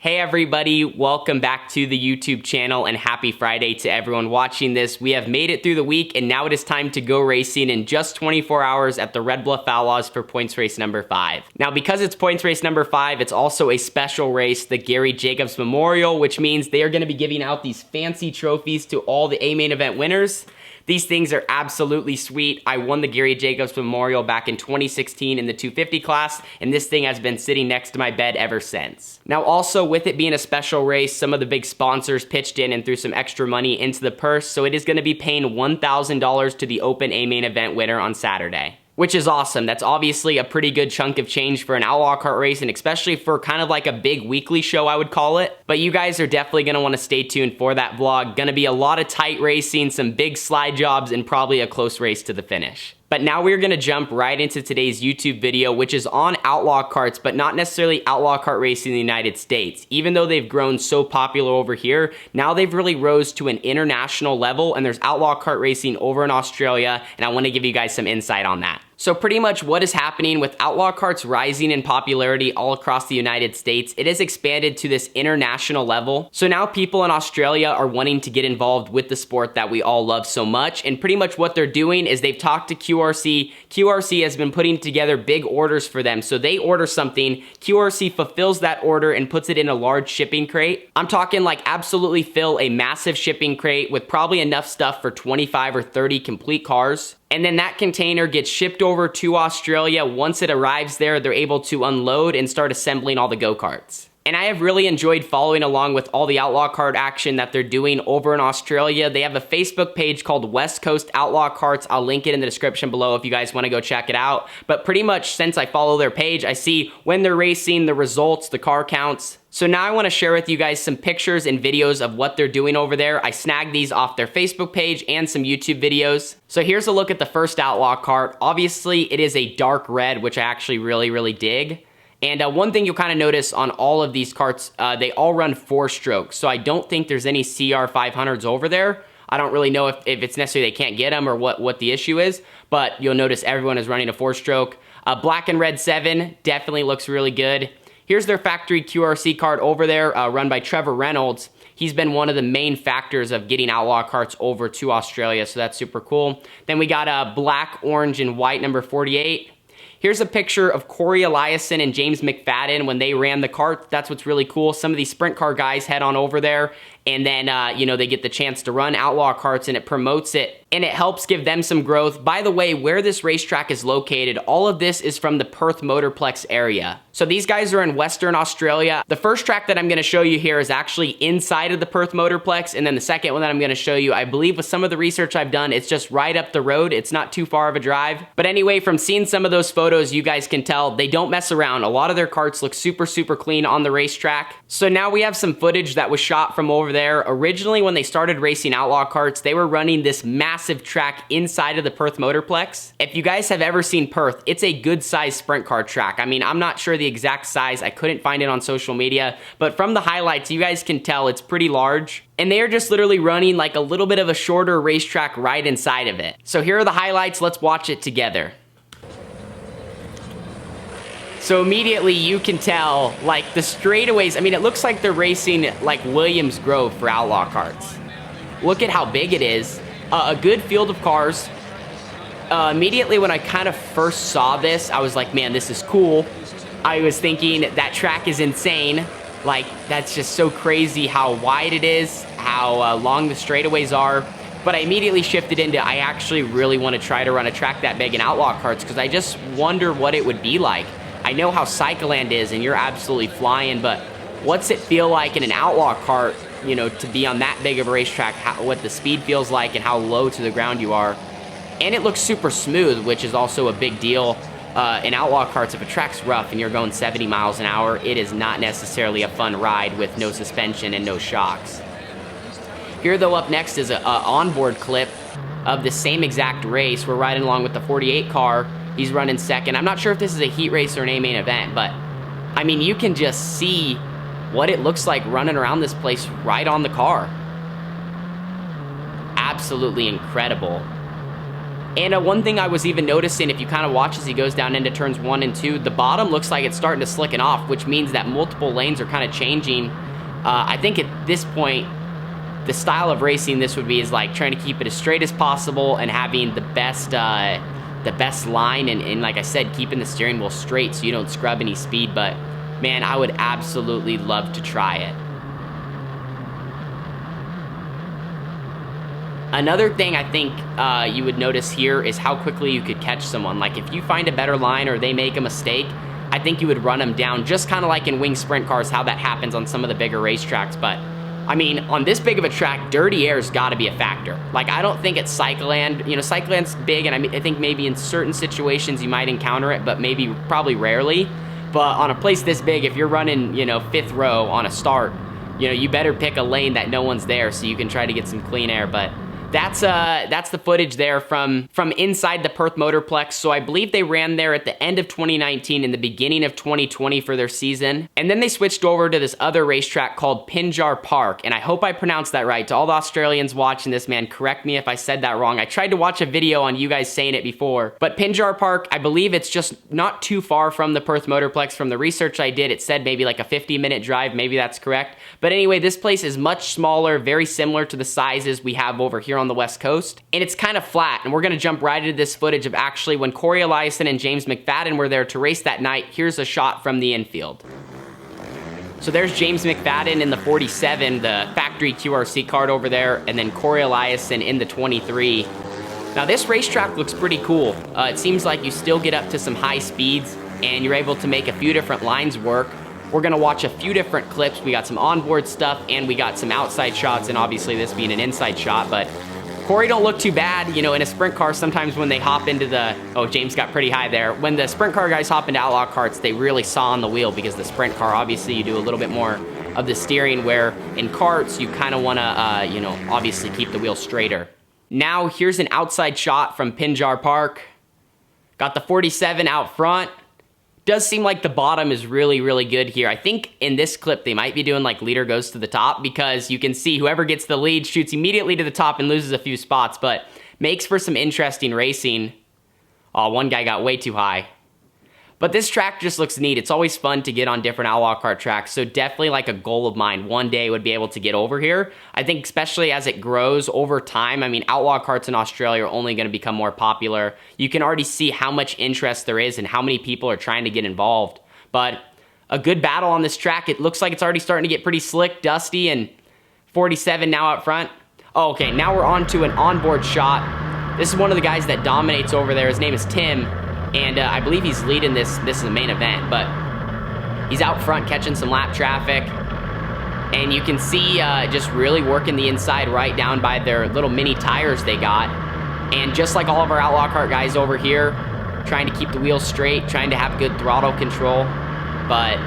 Hey everybody, welcome back to the YouTube channel and happy Friday to everyone watching this. We have made it through the week and now it is time to go racing in just 24 hours at the Red Bluff Outlaws for points race number 5. Now because it's points race number 5, it's also a special race, the Gary Jacobs Memorial, which means they are going to be giving out these fancy trophies to all the A main event winners. These things are absolutely sweet. I won the Gary Jacobs Memorial back in 2016 in the 250 class, and this thing has been sitting next to my bed ever since. Now also, with it being a special race, some of the big sponsors pitched in and threw some extra money into the purse, so it is going to be paying $1,000 to the Open A main event winner on Saturday. Which is awesome. That's obviously a pretty good chunk of change for an Outlaw Kart race, and especially for kind of like a big weekly show, I would call it. But you guys are definitely going to want to stay tuned for that vlog. Going to be a lot of tight racing, some big slide jobs, and probably a close race to the finish. But now we're going to jump right into today's YouTube video, which is on Outlaw Karts, but not necessarily Outlaw Kart racing in the United States. Even though they've grown so popular over here, now they've really rose to an international level, and there's Outlaw Kart racing over in Australia, and I want to give you guys some insight on that. So pretty much what is happening with Outlaw Karts rising in popularity all across the United States, it has expanded to this international level. So now people in Australia are wanting to get involved with the sport that we all love so much, and pretty much what they're doing is they've talked to QRC. QRC has been putting together big orders for them. So they order something, QRC fulfills that order and puts it in a large shipping crate. I'm talking like absolutely fill a massive shipping crate with probably enough stuff for 25 or 30 complete cars. And then that container gets shipped over to Australia. Once it arrives there, they're able to unload and start assembling all the go-karts. And I have really enjoyed following along with all the Outlaw Kart action that they're doing over in Australia. They have a Facebook page called West Coast Outlaw Karts. I'll link it in the description below if you guys want to go check it out. But pretty much since I follow their page, I see when they're racing, the results, the car counts. So now I want to share with you guys some pictures and videos of what they're doing over there. I snagged these off their Facebook page and some YouTube videos. So here's a look at the first Outlaw Kart. Obviously, it is a dark red, which I actually really dig. And one thing you'll kind of notice on all of these karts, they all run 4-stroke. So I don't think there's any CR500s over there. I don't really know if it's necessarily they can't get them or what the issue is. But you'll notice everyone is running a 4-stroke. Black and red 7 definitely looks really good. Here's their factory QRC kart over there, run by Trevor Reynolds. He's been one of the main factors of getting Outlaw Karts over to Australia, so that's super cool. Then we got black, orange, and white number 48. Here's a picture of Corey Eliason and James McFadden when they ran the kart. That's what's really cool. Some of these sprint car guys head on over there, and then, they get the chance to run Outlaw Karts, and it promotes it, and it helps give them some growth. By the way, where this racetrack is located, all of this is from the Perth Motorplex area. So these guys are in Western Australia. The first track that I'm going to show you here is actually inside of the Perth Motorplex, and then the second one that I'm going to show you, I believe with some of the research I've done, it's just right up the road. It's not too far of a drive. But anyway, from seeing some of those photos, you guys can tell they don't mess around. A lot of their karts look super clean on the racetrack. So now we have some footage that was shot from over there. Originally, when they started racing Outlaw Karts, they were running this massive track inside of the Perth Motorplex. If you guys have ever seen Perth, it's a good sized sprint car track. I mean, I'm not sure the exact size. I couldn't find it on social media, but from the highlights, you guys can tell it's pretty large. And they are just literally running like a little bit of a shorter racetrack right inside of it. So here are the highlights. Let's watch it together. So immediately you can tell, like, the straightaways, I mean, it looks like they're racing like Williams Grove for Outlaw Karts. Look at how big it is. A good field of cars. Immediately when I kind of first saw this, I was like, man, this is cool. I was thinking that track is insane. Like, that's just so crazy how wide it is, how long the straightaways are. But I immediately shifted into, I actually really want to try to run a track that big in Outlaw Karts because I just wonder what it would be like. I know how Cycleland is and you're absolutely flying, but what's it feel like in an Outlaw Kart, to be on that big of a racetrack, what the speed feels like and how low to the ground you are. And it looks super smooth, which is also a big deal. In Outlaw Karts, if a track's rough and you're going 70 miles an hour, it is not necessarily a fun ride with no suspension and no shocks. Here though, up next is an onboard clip of the same exact race. We're riding along with the 48 car. He's running second. I'm not sure if this is a heat race or an A-main event, but I mean, you can just see what it looks like running around this place right on the car. Absolutely incredible. And one thing I was even noticing, if you kind of watch as he goes down into turns 1 and 2, the bottom looks like it's starting to slicken off, which means that multiple lanes are kind of changing. I think at this point, the style of racing this would be is like trying to keep it as straight as possible and having the best line, and like I said, keeping the steering wheel straight so you don't scrub any speed. But man, I would absolutely love to try it. Another thing I think you would notice here is how quickly you could catch someone. Like if you find a better line or they make a mistake, I think you would run them down, just kind of like in wing sprint cars, how that happens on some of the bigger racetracks. But I mean, on this big of a track, dirty air's got to be a factor. Like, I don't think at Cycleland, you know, Cycleland's big, and I think maybe in certain situations you might encounter it, but probably rarely. But on a place this big, if you're running, you know, 5th row on a start, you know, you better pick a lane that no one's there so you can try to get some clean air. But that's the footage there from inside the Perth Motorplex. So I believe they ran there at the end of 2019 and the beginning of 2020 for their season. And then they switched over to this other racetrack called Pinjar Park. And I hope I pronounced that right. To all the Australians watching this, man, correct me if I said that wrong. I tried to watch a video on you guys saying it before. But Pinjar Park, I believe it's just not too far from the Perth Motorplex. From the research I did, it said maybe like a 50-minute drive. Maybe that's correct. But anyway, this place is much smaller, very similar to the sizes we have over here on the West Coast, and it's kind of flat. And we're gonna jump right into this footage of actually when Corey Eliason and James McFadden were there to race that night. Here's a shot from the infield. So there's James McFadden in the 47, the factory QRC card over there, and then Corey Eliason in the 23. Now this racetrack looks pretty cool. It seems like you still get up to some high speeds and you're able to make a few different lines work. We're gonna watch a few different clips. We got some onboard stuff and we got some outside shots, and obviously this being an inside shot, but Corey don't look too bad. You know, in a sprint car, sometimes when they hop into the, oh, James got pretty high there. When the sprint car guys hop into Outlaw Karts, they really saw on the wheel, because the sprint car, obviously you do a little bit more of the steering, where in karts, you kind of wanna, you know, obviously keep the wheel straighter. Now, here's an outside shot from Pinjar Park. Got the 47 out front. Does seem like the bottom is really, really good here. I think in this clip, they might be doing like leader goes to the top, because you can see whoever gets the lead shoots immediately to the top and loses a few spots, but makes for some interesting racing. Oh, one guy got way too high. But this track just looks neat. It's always fun to get on different Outlaw Kart tracks, so definitely like a goal of mine. One day would be able to get over here. I think especially as it grows over time, I mean, Outlaw Karts in Australia are only going to become more popular. You can already see how much interest there is and how many people are trying to get involved. But a good battle on this track. It looks like it's already starting to get pretty slick, dusty, and 47 now out front. Oh, okay, now we're on to an onboard shot. This is one of the guys that dominates over there. His name is Tim. And I believe he's leading this is the main event, but he's out front catching some lap traffic. And you can see just really working the inside right down by their little mini tires they got. And just like all of our Outlaw Kart guys over here, trying to keep the wheels straight, trying to have good throttle control. But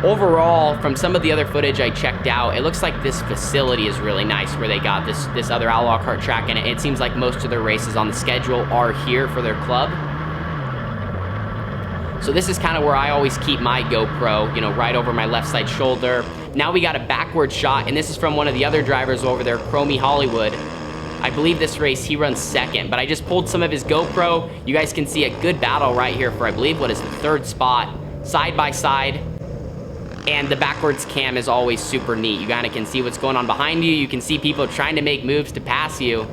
overall, from some of the other footage I checked out, it looks like this facility is really nice, where they got this other Outlaw Kart track, and it seems like most of their races on the schedule are here for their club. So this is kind of where I always keep my GoPro, you know, right over my left side shoulder. Now we got a backward shot, and this is from one of the other drivers over there, Chromie Hollywood. I believe this race, he runs second, but I just pulled some of his GoPro. You guys can see a good battle right here for, I believe, what is the 3rd spot, side by side. And the backwards cam is always super neat. You kind of can see what's going on behind you. You can see people trying to make moves to pass you.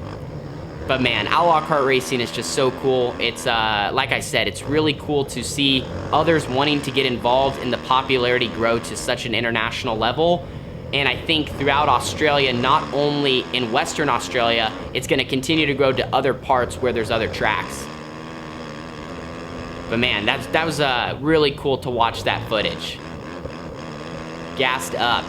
But man, Outlaw Kart racing is just so cool. It's, like I said, it's really cool to see others wanting to get involved and the popularity grow to such an international level. And I think throughout Australia, not only in Western Australia, it's gonna continue to grow to other parts where there's other tracks. But man, that was really cool to watch that footage. Gassed up.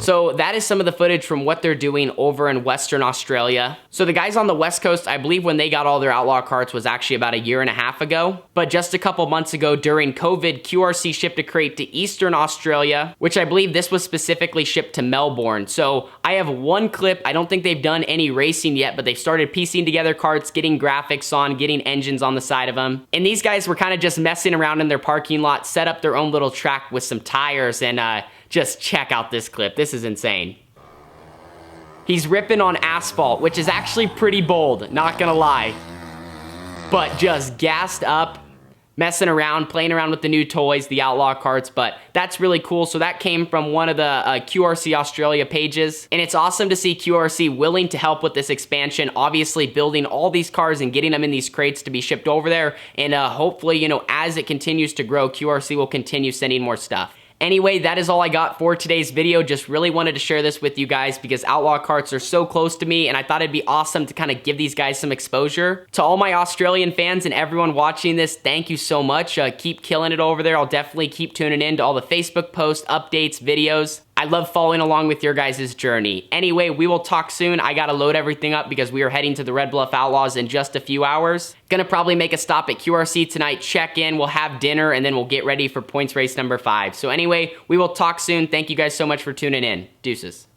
So that is some of the footage from what they're doing over in Western Australia. So the guys on the West Coast, I believe when they got all their Outlaw Karts was actually about 1.5 years ago. But just a couple months ago during COVID, QRC shipped a crate to Eastern Australia, which I believe this was specifically shipped to Melbourne. So I have one clip. I don't think they've done any racing yet, but they've started piecing together karts, getting graphics on, getting engines on the side of them. And these guys were kind of just messing around in their parking lot, set up their own little track with some tires, and just check out this clip. This is insane. He's ripping on asphalt, which is actually pretty bold, not gonna lie. But just gassed up, messing around, playing around with the new toys, the Outlaw Karts, but that's really cool. So that came from one of the QRC Australia pages, and it's awesome to see QRC willing to help with this expansion, obviously building all these cars and getting them in these crates to be shipped over there, and hopefully, you know, as it continues to grow, QRC will continue sending more stuff. Anyway, that is all I got for today's video. Just really wanted to share this with you guys because Outlaw Karts are so close to me, and I thought it'd be awesome to kind of give these guys some exposure. To all my Australian fans and everyone watching this, thank you so much. Keep killing it over there. I'll definitely keep tuning in to all the Facebook posts, updates, videos. I love following along with your guys' journey. Anyway, we will talk soon. I gotta load everything up because we are heading to the Red Bluff Outlaws in just a few hours. Gonna probably make a stop at QRC tonight, check in, we'll have dinner, and then we'll get ready for points race number 5. So anyway, we will talk soon. Thank you guys so much for tuning in. Deuces.